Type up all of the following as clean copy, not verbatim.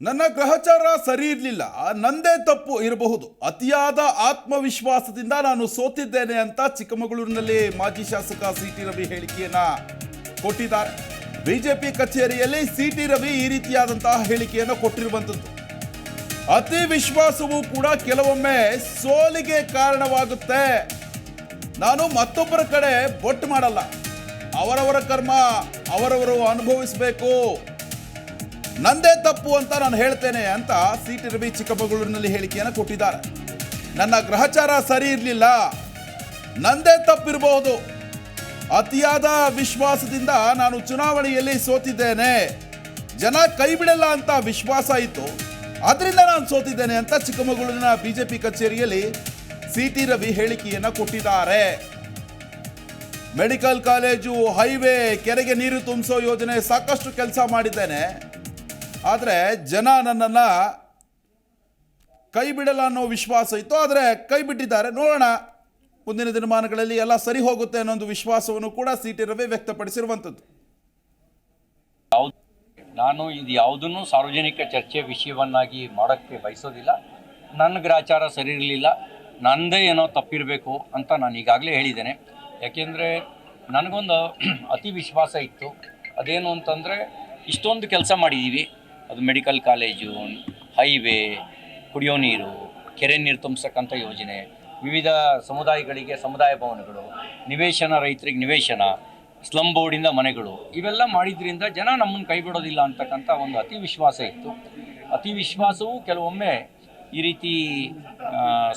ನನ್ನ ಗ್ರಹಚಾರ ಸರಿ ಇರಲಿಲ್ಲ, ನಂದೇ ತಪ್ಪು ಇರಬಹುದು. ಅತಿಯಾದ ಆತ್ಮವಿಶ್ವಾಸದಿಂದ ನಾನು ಸೋತಿದ್ದೇನೆ ಅಂತ ಚಿಕ್ಕಮಗಳೂರಿನಲ್ಲಿ ಮಾಜಿ ಶಾಸಕ ಸಿಟಿ ರವಿ ಹೇಳಿಕೆಯನ್ನ ಕೊಟ್ಟಿದ್ದಾರೆ. ಬಿಜೆಪಿ ಕಚೇರಿಯಲ್ಲಿ ಸಿಟಿ ರವಿ ಈ ರೀತಿಯಾದಂತಹ ಹೇಳಿಕೆಯನ್ನು ಕೊಟ್ಟಿರುವಂಥದ್ದು. ಅತಿ ವಿಶ್ವಾಸವೂ ಕೂಡ ಕೆಲವೊಮ್ಮೆ ಸೋಲಿಗೆ ಕಾರಣವಾಗುತ್ತೆ. ನಾನು ಮತ್ತೊಬ್ಬರ ಕಡೆ ಬೊಟ್ಟು ಮಾಡಲ್ಲ, ಅವರವರ ಕರ್ಮ ಅವರವರು ಅನುಭವಿಸಬೇಕು, ನಂದೇ ತಪ್ಪು ಅಂತ ನಾನು ಹೇಳ್ತೇನೆ ಅಂತ ಸಿಟಿ ರವಿ ಚಿಕ್ಕಮಗಳೂರಿನಲ್ಲಿ ಹೇಳಿಕೆಯನ್ನು ಕೊಟ್ಟಿದ್ದಾರೆ. ನನ್ನ ಗ್ರಹಚಾರ ಸರಿ ಇರಲಿಲ್ಲ, ನಂದೇ ತಪ್ಪಿರಬಹುದು. ಅತಿಯಾದ ವಿಶ್ವಾಸದಿಂದ ನಾನು ಚುನಾವಣೆಯಲ್ಲಿ ಸೋತಿದ್ದೇನೆ, ಜನ ಕೈ ಬಿಡಲ್ಲ ಅಂತ ವಿಶ್ವಾಸ ಇತ್ತು, ಅದರಿಂದ ನಾನು ಸೋತಿದ್ದೇನೆ ಅಂತ ಚಿಕ್ಕಮಗಳೂರಿನ ಬಿಜೆಪಿ ಕಚೇರಿಯಲ್ಲಿ ಸಿಟಿ ರವಿ ಹೇಳಿಕೆಯನ್ನು ಕೊಟ್ಟಿದ್ದಾರೆ. ಮೆಡಿಕಲ್ ಕಾಲೇಜು, ಹೈವೇ, ಕೆರೆಗೆ ನೀರು ತುಂಬಿಸೋ ಯೋಜನೆ ಸಾಕಷ್ಟು ಕೆಲಸ ಮಾಡಿದ್ದೇನೆ, ಆದರೆ ಜನ ನನ್ನನ್ನು ಕೈ ಬಿಡಲ್ಲ ಅನ್ನೋ ವಿಶ್ವಾಸ ಇತ್ತು, ಆದರೆ ಕೈ ಬಿಟ್ಟಿದ್ದಾರೆ. ನೋಡೋಣ, ಮುಂದಿನ ದಿನಮಾನಗಳಲ್ಲಿ ಎಲ್ಲ ಸರಿ ಹೋಗುತ್ತೆ ಅನ್ನೋ ಒಂದು ವಿಶ್ವಾಸವನ್ನು ಕೂಡ ಸಿಟಿ ರವಿ ವ್ಯಕ್ತಪಡಿಸಿರುವಂಥದ್ದು. ನಾನು ಇದು ಯಾವುದನ್ನು ಸಾರ್ವಜನಿಕ ಚರ್ಚೆ ವಿಷಯವನ್ನಾಗಿ ಮಾಡೋಕ್ಕೆ ಬಯಸೋದಿಲ್ಲ. ನನ್ನ ಗ್ರಹಚಾರ ಸರಿ ಇರಲಿಲ್ಲ, ನನ್ನದೇ ಏನೋ ತಪ್ಪಿರಬೇಕು ಅಂತ ನಾನು ಈಗಾಗಲೇ ಹೇಳಿದ್ದೇನೆ. ಯಾಕೆಂದರೆ ನನಗೊಂದು ಅತಿ ವಿಶ್ವಾಸ ಇತ್ತು. ಅದೇನು ಅಂತಂದರೆ, ಇಷ್ಟೊಂದು ಕೆಲಸ ಮಾಡಿದ್ದೀವಿ, ಅದು ಮೆಡಿಕಲ್ ಕಾಲೇಜು, ಹೈವೇ, ಕುಡಿಯೋ ನೀರು, ಕೆರೆ ನೀರು ತುಂಬಿಸಕ್ಕಂಥ ಯೋಜನೆ, ವಿವಿಧ ಸಮುದಾಯಗಳಿಗೆ ಸಮುದಾಯ ಭವನಗಳು, ನಿವೇಶನ, ರೈತರಿಗೆ ನಿವೇಶನ, ಸ್ಲಮ್ ಬೋರ್ಡಿಂದ ಮನೆಗಳು, ಇವೆಲ್ಲ ಮಾಡಿದ್ರಿಂದ ಜನ ನಮ್ಮನ್ನು ಕೈ ಬಿಡೋದಿಲ್ಲ ಅಂತಕ್ಕಂಥ ಒಂದು ಅತಿ ವಿಶ್ವಾಸ ಇತ್ತು. ಅತಿ ವಿಶ್ವಾಸವು ಕೆಲವೊಮ್ಮೆ ಈ ರೀತಿ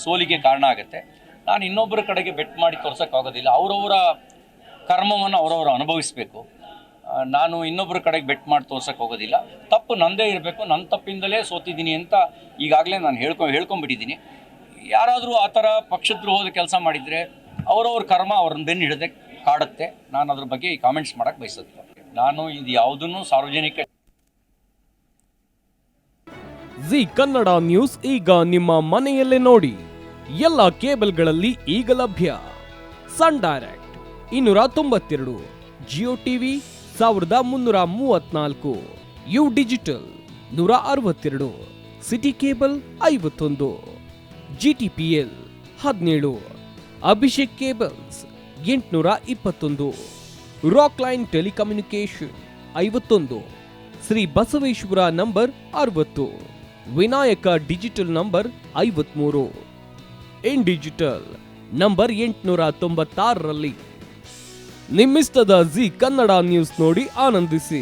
ಸೋಲಿಗೆ ಕಾರಣ ಆಗುತ್ತೆ. ನಾನು ಇನ್ನೊಬ್ಬರ ಕಡೆಗೆ ಬೆಟ್ ಮಾಡಿ ತೋರ್ಸೋಕ್ಕಾಗೋದಿಲ್ಲ. ಅವರವರ ಕರ್ಮವನ್ನು ಅವರವರು ಅನುಭವಿಸಬೇಕು. ನಾನು ಇನ್ನೊಬ್ಬರ ಕಡೆಗೆ ಬೆಟ್ ಮಾಡಿ ತೋರ್ಸೋಕ್ಕೆ ಹೋಗೋದಿಲ್ಲ. ತಪ್ಪು ನಂದೇ ಇರಬೇಕು, ನನ್ನ ತಪ್ಪಿಂದಲೇ ಸೋತಿದ್ದೀನಿ ಅಂತ ಈಗಾಗಲೇ ನಾನು ಹೇಳ್ಕೊಂಬಿಟ್ಟಿದ್ದೀನಿ. ಯಾರಾದರೂ ಆ ಥರ ಪಕ್ಷದ್ರೋಹದ ಕೆಲಸ ಮಾಡಿದರೆ ಅವರವ್ರ ಕರ್ಮ ಅವ್ರನ್ನ ಬೆನ್ನು ಹಿಡದೆ ಕಾಡುತ್ತೆ. ನಾನು ಅದ್ರ ಬಗ್ಗೆ ಈ ಕಾಮೆಂಟ್ಸ್ ಮಾಡೋಕ್ಕೆ ಬಯಸುತ್ತೆ. ನಾನು ಇದು ಯಾವುದನ್ನು ಸಾರ್ವಜನಿಕ ಜಿ ಕನ್ನಡ ನ್ಯೂಸ್ ಈಗ ನಿಮ್ಮ ಮನೆಯಲ್ಲೇ ನೋಡಿ. ಎಲ್ಲ ಕೇಬಲ್ಗಳಲ್ಲಿ ಈಗ ಲಭ್ಯ. Sun Direct 292, Jio TV 1334, U digital 162, City cable 51, GTPL 17, Abhishek cables 821, Rock Line telecommunication 51, Shri Basaveshwara number 60, Vinayaka digital number 53, in digital number 896ರಲ್ಲಿ. ನಿಮ್ಮಿಸ್ತದ ಜಿ ಕನ್ನಡ ನ್ಯೂಸ್ ನೋಡಿ ಆನಂದಿಸಿ.